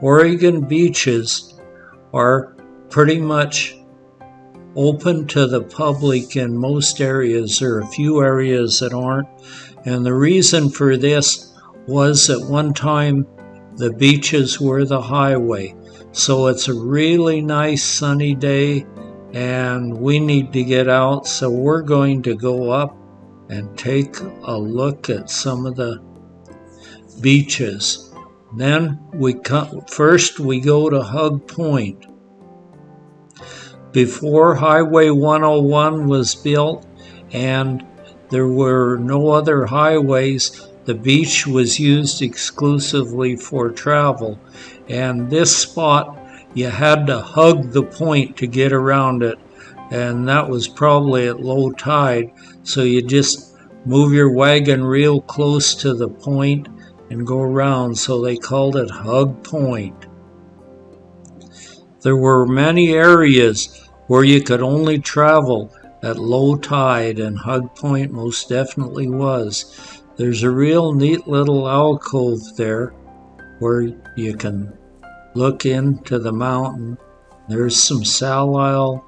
Oregon beaches are pretty much open to the public in most areas. There are a few areas that aren't, and the reason for this was at one time the beaches were the highway. So it's a really nice sunny day and we need to get out, so we're going to go up and take a look at some of the beaches. Then first we go to Hug Point. Before Highway 101 was built and there were no other highways, the beach was used exclusively for travel. And this spot, you had to hug the point to get around it. And that was probably at low tide. So you just move your wagon real close to the point and go around. So they called it Hug Point. There were many areas where you could only travel at low tide, and Hug Point most definitely was. There's a real neat little alcove there where you can look into the mountain. There's some salal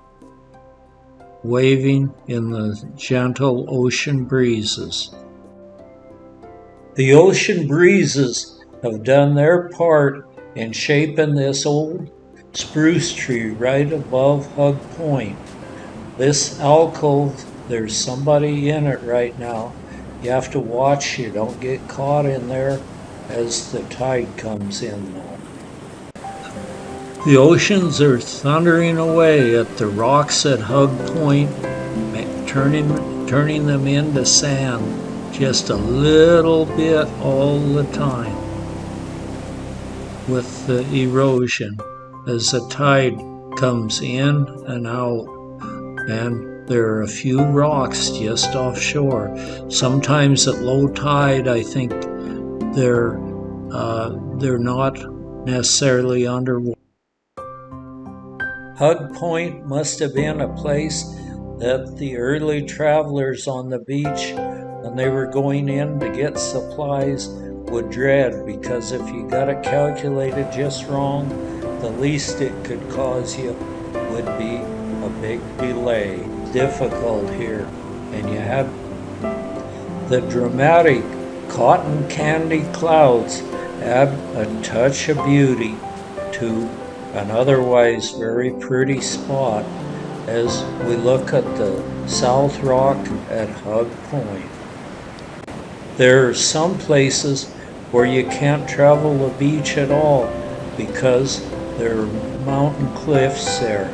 waving in the gentle ocean breezes. The ocean breezes have done their part in shaping this old spruce tree right above Hug Point. This alcove, there's somebody in it right now. You have to watch you don't get caught in there as the tide comes in though. The oceans are thundering away at the rocks at Hug Point, turning them into sand just a little bit all the time with the erosion as the tide comes in and out. And there are a few rocks just offshore. Sometimes at low tide, I think they're not necessarily underwater. Hug Point must have been a place that the early travelers on the beach, when they were going in to get supplies, would dread, because if you got it calculated just wrong, the least it could cause you would be a big delay. Difficult here, and you had the dramatic cotton candy clouds add a touch of beauty to an otherwise very pretty spot as we look at the South Rock at Hug Point. There are some places where you can't travel the beach at all because there are mountain cliffs there,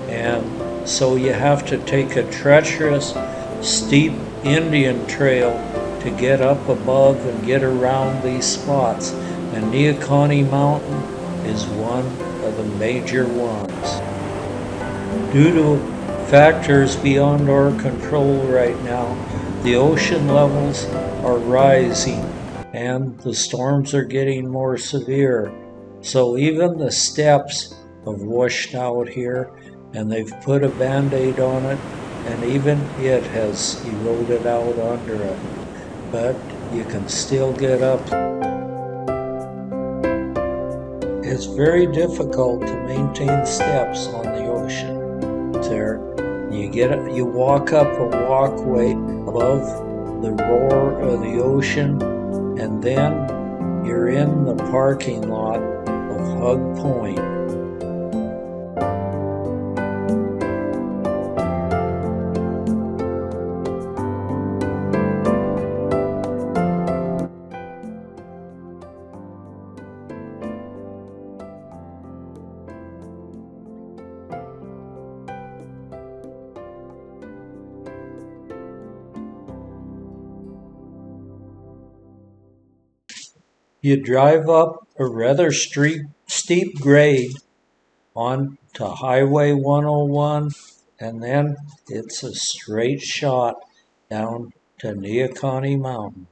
and so you have to take a treacherous, steep Indian trail to get up above and get around these spots, and Neahkahnie Mountain is one of the major ones. Due to factors beyond our control right now, the ocean levels are rising and the storms are getting more severe. So even the steps have washed out here, and they've put a band-aid on it, and even it has eroded out under it. But you can still get up. It's very difficult to maintain steps on the ocean. There, you walk up a walkway above the roar of the ocean, and then you're in the parking lot of Hug Point. You drive up a rather steep grade on to Highway 101, and then it's a straight shot down to Neahkahnie Mountain.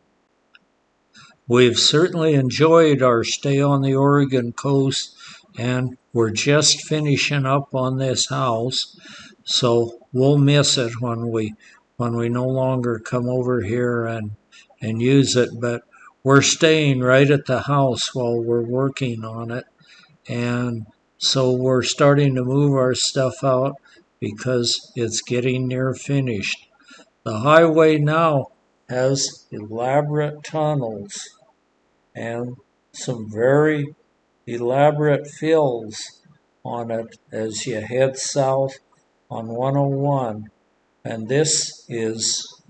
We've certainly enjoyed our stay on the Oregon coast, and we're just finishing up on this house, so we'll miss it when we no longer come over here and use it, but we're staying right at the house while we're working on it. and so we're starting to move our stuff out because it's getting near finished. The highway now has elaborate tunnels and some very elaborate fills on it as you head south on 101. And this is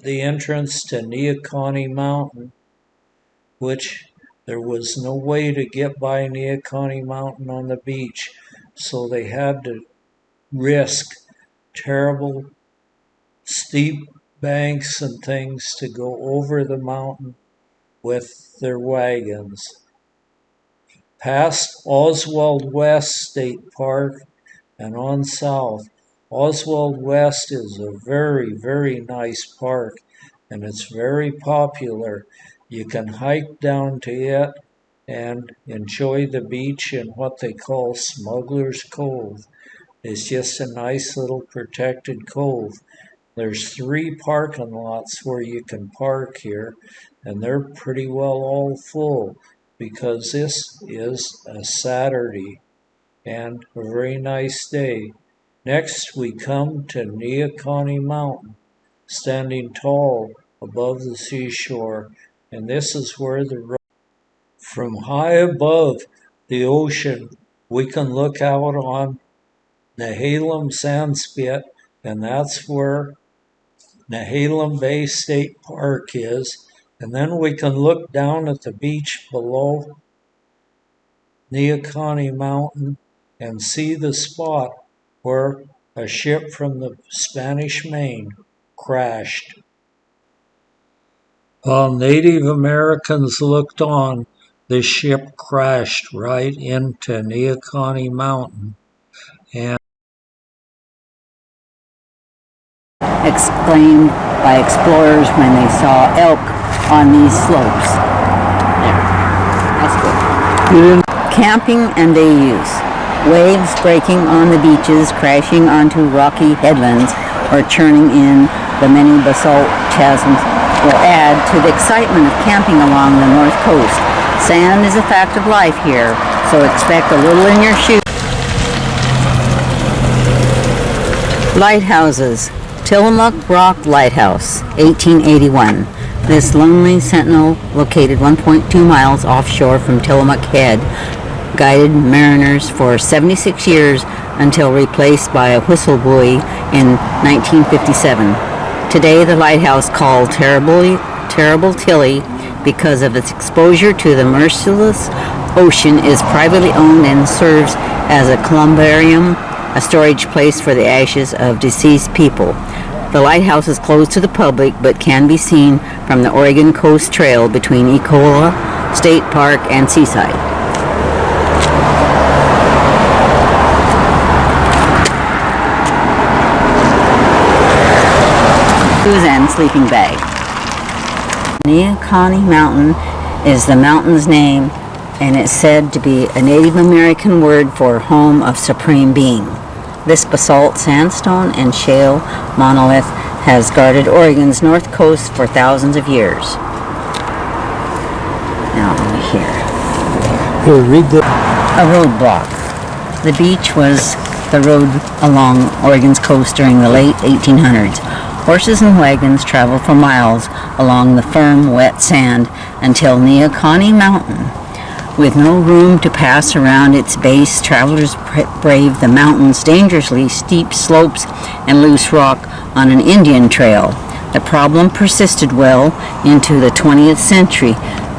the entrance to Neahkahnie Mountain, which there was no way to get by Neahkahnie Mountain on the beach, so they had to risk terrible steep banks and things to go over the mountain with their wagons. Past Oswald West State Park and on south. Oswald West is a very, very nice park, and it's very popular. You can hike down to it and enjoy the beach in what they call Smuggler's Cove. It's just a nice little protected cove. There's 3 parking lots where you can park here, and they're pretty well all full because this is a Saturday and a very nice day. Next, we come to Neahkahnie Mountain, standing tall above the seashore, and this is where from high above the ocean, we can look out on Nehalem Sandspit, and that's where Nehalem Bay State Park is. And then we can look down at the beach below Neahkahnie Mountain and see the spot where a ship from the Spanish Main crashed. While Native Americans looked on, the ship crashed right into Neahkahnie Mountain and exclaimed by explorers when they saw elk on these slopes. There. That's good. Camping and day use. Waves breaking on the beaches, crashing onto rocky headlands, or churning in the many basalt chasms will add to the excitement of camping along the north coast. Sand is a fact of life here, so expect a little in your shoes. Lighthouses. Tillamook Rock Lighthouse, 1881. This lonely sentinel, located 1.2 miles offshore from Tillamook Head, guided mariners for 76 years until replaced by a whistle buoy in 1957. Today, the lighthouse, called Terrible Tilly because of its exposure to the merciless ocean, is privately owned and serves as a columbarium, a storage place for the ashes of deceased people. The lighthouse is closed to the public but can be seen from the Oregon Coast Trail between Ecola State Park and Seaside. Shoes and sleeping bag. Neahkahnie Mountain is the mountain's name, and it's said to be a Native American word for home of supreme being. This basalt sandstone and shale monolith has guarded Oregon's north coast for thousands of years. Now here. read the... A roadblock. The beach was the road along Oregon's coast during the late 1800s. Horses and wagons traveled for miles along the firm, wet sand until Neahkahnie Mountain. With no room to pass around its base, travelers braved the mountain's dangerously steep slopes and loose rock on an Indian trail. The problem persisted well into the 20th century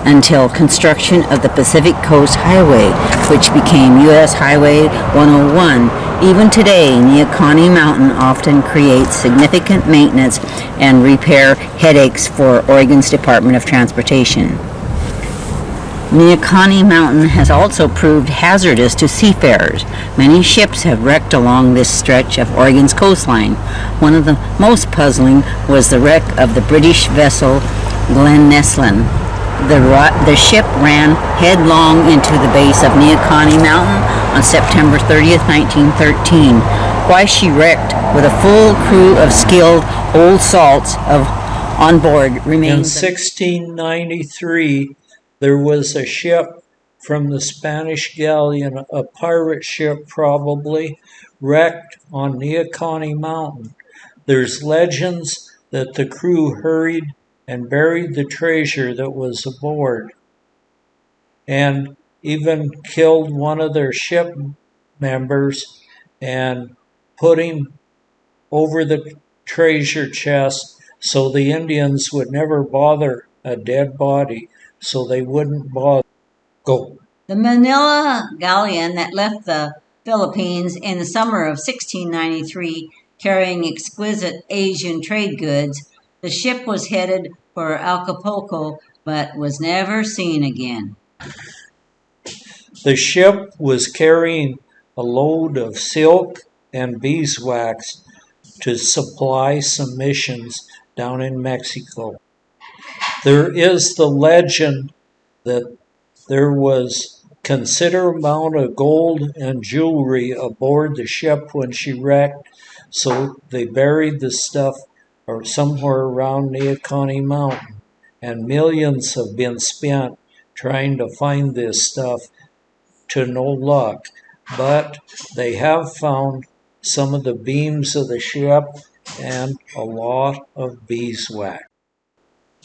until construction of the Pacific Coast Highway, which became U.S. Highway 101. Even today, Neahkahnie Mountain often creates significant maintenance and repair headaches for Oregon's Department of Transportation. Neahkahnie Mountain has also proved hazardous to seafarers. Many ships have wrecked along this stretch of Oregon's coastline. One of the most puzzling was the wreck of the British vessel Glenneslin. The ship ran headlong into the base of Neahkahnie Mountain on September 30th, 1913. Why she wrecked with a full crew of skilled old salts on board remains. In 1693, there was a ship from the Spanish Galleon, a pirate ship probably, wrecked on Neahkahnie Mountain. There's legends that the crew hurried and buried the treasure that was aboard, and even killed one of their ship members and put him over the treasure chest so the Indians would never bother a dead body, so they wouldn't bother. Go. The Manila galleon that left the Philippines in the summer of 1693 carrying exquisite Asian trade goods, the ship was headed for Acapulco but was never seen again. The ship was carrying a load of silk and beeswax to supply some missions down in Mexico. There is the legend that there was considerable amount of gold and jewelry aboard the ship when she wrecked, so they buried the stuff or somewhere around Neahkahnie Mountain, and millions have been spent trying to find this stuff to no luck. But they have found some of the beams of the ship and a lot of beeswax.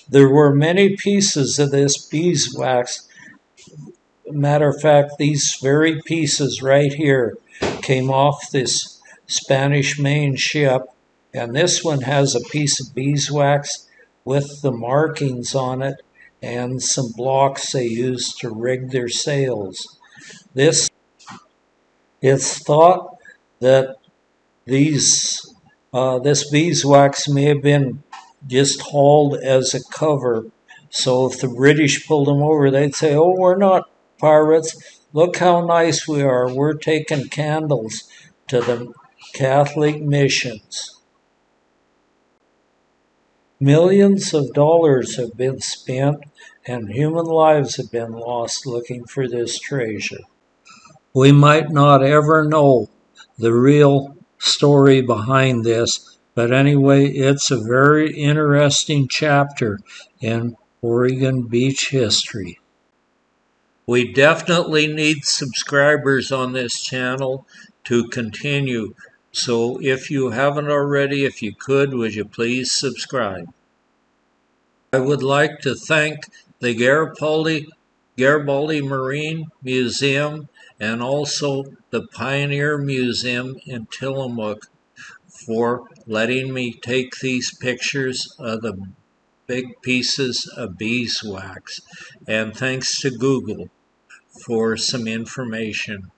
There were many pieces of this beeswax. Matter of fact, these very pieces right here came off this Spanish main ship, and this one has a piece of beeswax with the markings on it and some blocks they used to rig their sails. It's thought that this beeswax may have been just hauled as a cover. So if the British pulled them over, they'd say, "Oh, we're not pirates. Look how nice we are. We're taking candles to the Catholic missions." Millions of dollars have been spent and human lives have been lost looking for this treasure. We might not ever know the real story behind this, but anyway, it's a very interesting chapter in Oregon beach history. We definitely need subscribers on this channel to continue. So if you haven't already, if you could, would you please subscribe? I would like to thank the Garibaldi Marine Museum and also the Pioneer Museum in Tillamook for letting me take these pictures of the big pieces of beeswax. And thanks to Google for some information.